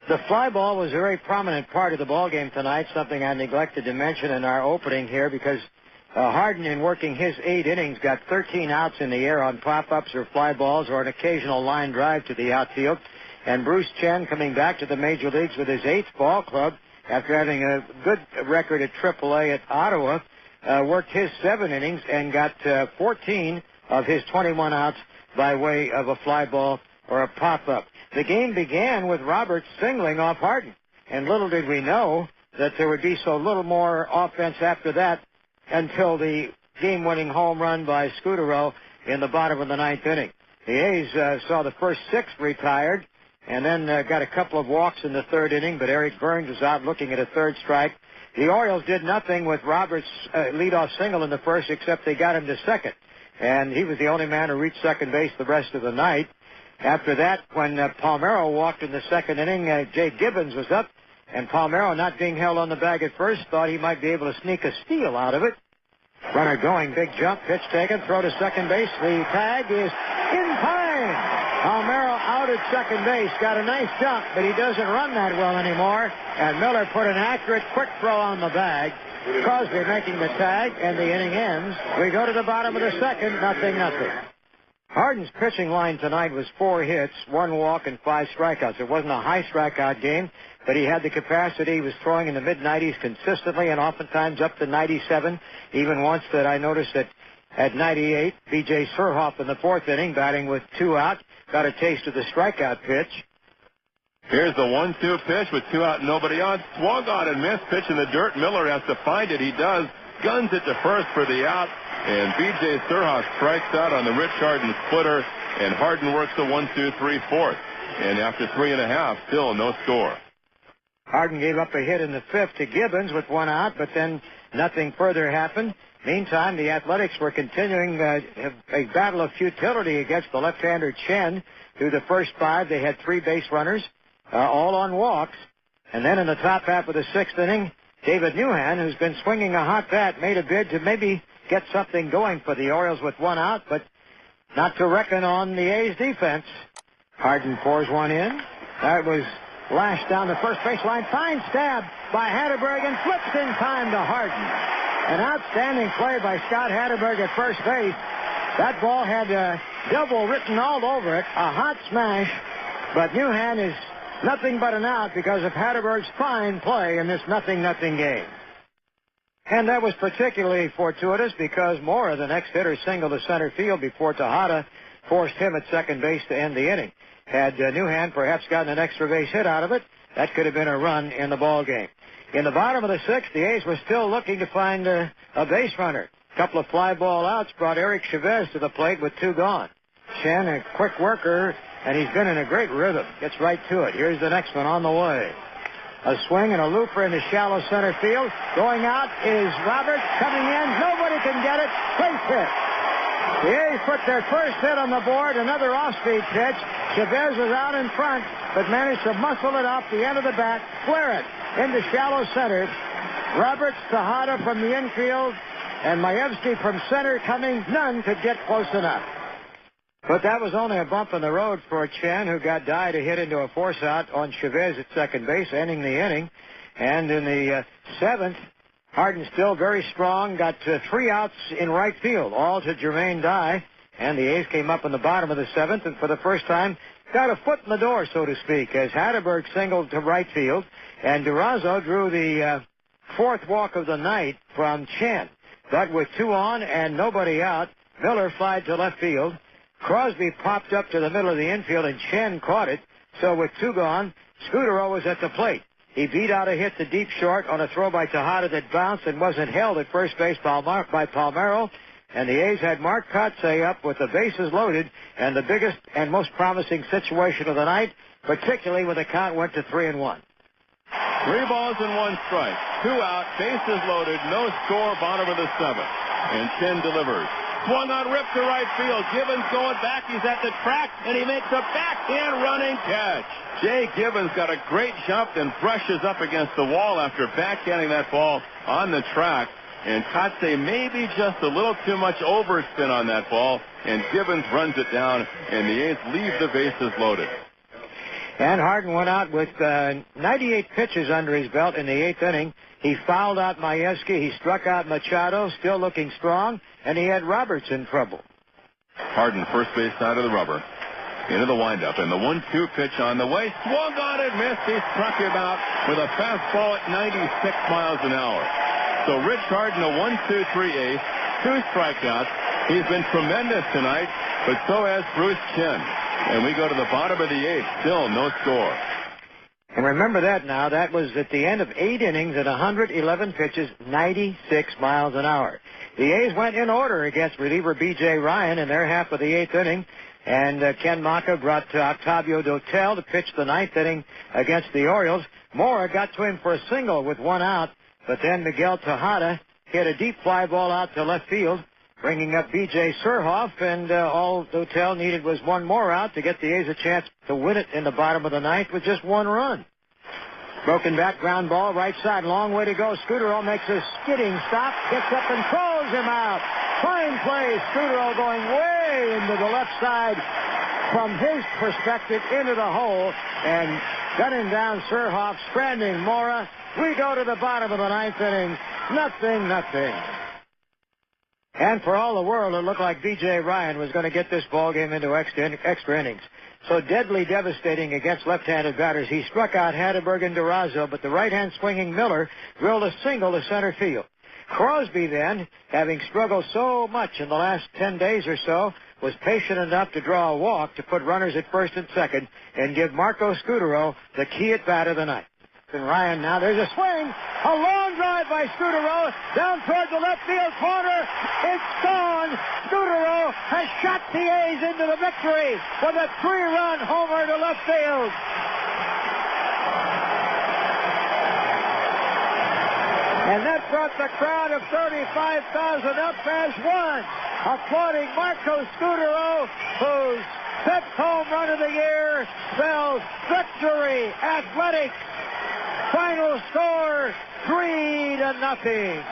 The fly ball was a very prominent part of the ball game tonight, something I neglected to mention in our opening here, because Harden, in working his 8 innings, got 13 outs in the air on pop-ups or fly balls or an occasional line drive to the outfield. And Bruce Chen, coming back to the major leagues with his 8th ball club after having a good record at AAA at Ottawa, worked his 7 innings and got 14 of his 21 outs by way of a fly ball or a pop-up. The game began with Roberts singling off Harden, and little did we know that there would be so little more offense after that until the game-winning home run by Scudero in the bottom of the 9th inning. The A's saw the first 6 retired, and then got a couple of walks in the 3rd inning, but Eric Burns was out looking at a 3rd strike. The Orioles did nothing with Roberts' leadoff single in the 1st, except they got him to 2nd, and he was the only man who reached second base the rest of the night. After that, when Palmeiro walked in the 2nd inning, Jay Gibbons was up, and Palmeiro, not being held on the bag at first, thought he might be able to sneak a steal out of it. Runner going, big jump, pitch taken, throw to second base. The tag is in time. Palmeiro out at second base, got a nice jump, but he doesn't run that well anymore, and Miller put an accurate, quick throw on the bag. Crosby making the tag, and the inning ends. We go to the bottom of the 2nd, 0-0. Harden's pitching line tonight was 4 hits, 1 walk, and 5 strikeouts. It wasn't a high strikeout game, but he had the capacity. He was throwing in the mid-90s consistently and oftentimes up to 97. Even once that I noticed that at 98, B.J. Surhoff in the 4th inning, batting with 2 out, got a taste of the strikeout pitch. Here's the 1-2 pitch with 2 out and nobody on. Swung on and missed. Pitch in the dirt. Miller has to find it. He does. Guns it to first for the out. And B.J. Surhoff strikes out on the Rich Harden splitter. And Harden works the 1-2-3 4th. And after 3.5, still no score. Harden gave up a hit in the 5th to Gibbons with 1 out, but then nothing further happened. Meantime, the Athletics were continuing a battle of futility against the left-hander Chen. Through the first 5, they had 3 base runners, all on walks. And then in the top half of the 6th inning, David Newhan, who's been swinging a hot bat, made a bid to maybe get something going for the Orioles with 1 out, but not to reckon on the A's defense. Harden pours one in. That was lashed down the first baseline. Fine stab by Hatterberg and flips in time to Harden. An outstanding play by Scott Hatterberg at first base. That ball had double written all over it. A hot smash, but Newhan is nothing but an out because of Hatterberg's fine play in this 0-0 game. And that was particularly fortuitous because Mora, the next hitter, singled to center field before Tejada forced him at second base to end the inning. Had Newhan perhaps gotten an extra base hit out of it, that could have been a run in the ball game. In the bottom of the 6th, the A's were still looking to find a base runner. A couple of fly ball outs brought Eric Chavez to the plate with 2 gone. Chen, a quick worker, and he's been in a great rhythm. Gets right to it. Here's the next one on the way. A swing and a looper into shallow center field. Going out is Roberts. Coming in. Nobody can get it. Base hit. The A's put their first hit on the board. Another off-speed pitch. Chavez was out in front, but managed to muscle it off the end of the bat, flare it into shallow center. Roberts, Tejada from the infield, and Majewski from center coming. None could get close enough. But that was only a bump in the road for Chen, who got Dye to hit into a force out on Chavez at second base, ending the inning. And in the 7th, Harden still very strong, got 3 outs in right field, all to Jermaine Dye. And the A's came up in the bottom of the 7th, and for the first time, got a foot in the door, so to speak, as Hatterberg singled to right field, and Durazo drew the 4th walk of the night from Chen. But with 2 on and nobody out, Miller flied to left field. Crosby popped up to the middle of the infield, and Chen caught it. So with 2 gone, Scudero was at the plate. He beat out a hit to deep short on a throw by Tejada that bounced and wasn't held at first base by Palmeiro. And the A's had Mark Kotsay up with the bases loaded, and the biggest and most promising situation of the night, particularly when the count went to 3-1. 3 balls and 1 strike. 2 out, bases loaded, no score, bottom of the 7th. And Chen delivers. Swung on, rip to right field. Gibbons going back. He's at the track, and he makes a backhand running catch. Jay Gibbons got a great jump and brushes up against the wall after backhanding that ball on the track. And Kotsay maybe just a little too much overspin on that ball, and Gibbons runs it down, and the A's leave the bases loaded. And Harden went out with 98 pitches under his belt in the 8th inning. He fouled out Majewski. He struck out Machado, still looking strong, and he had Roberts in trouble. Harden, first base side of the rubber. Into the windup, and the 1-2 pitch on the way. Swung on it, missed. He struck him out with a fastball at 96 miles an hour. So Rich Harden, a 1-2-3 ace, 2 strikeouts. He's been tremendous tonight, but so has Bruce Chen. And we go to the bottom of the 8th, still no score. And remember that now. That was at the end of 8 innings at 111 pitches, 96 miles an hour. The A's went in order against reliever B.J. Ryan in their half of the 8th inning. And Ken Maka brought Octavio Dotel to pitch the 9th inning against the Orioles. Mora got to him for a single with 1 out, but then Miguel Tejada hit a deep fly ball out to left field, bringing up B.J. Surhoff, and all Dotel needed was 1 more out to get the A's a chance to win it in the bottom of the 9th with just 1 run. Broken back ground ball, right side, long way to go. Scudero makes a skidding stop, gets up and throws him out. Fine play, Scudero going way into the left side from his perspective into the hole and gunning down Surhoff, stranding Mora. We go to the bottom of the 9th inning, 0-0. And for all the world, it looked like B.J. Ryan was going to get this ballgame into extra innings. So deadly devastating against left-handed batters. He struck out Hatteberg and Durazo, but the right-hand swinging Miller drilled a single to center field. Crosby then, having struggled so much in the last 10 days or so, was patient enough to draw a walk to put runners at first and second and give Marco Scudero the key at bat of the night. And Ryan now, there's a swing, a long drive by Scudero, down toward the left field corner. It's gone. Scudero has shot the A's into the victory with a 3-run homer to left field. And that brought the crowd of 35,000 up as one, applauding Marco Scudero, whose 5th home run of the year spells victory. Athletics. Final score, 3-0.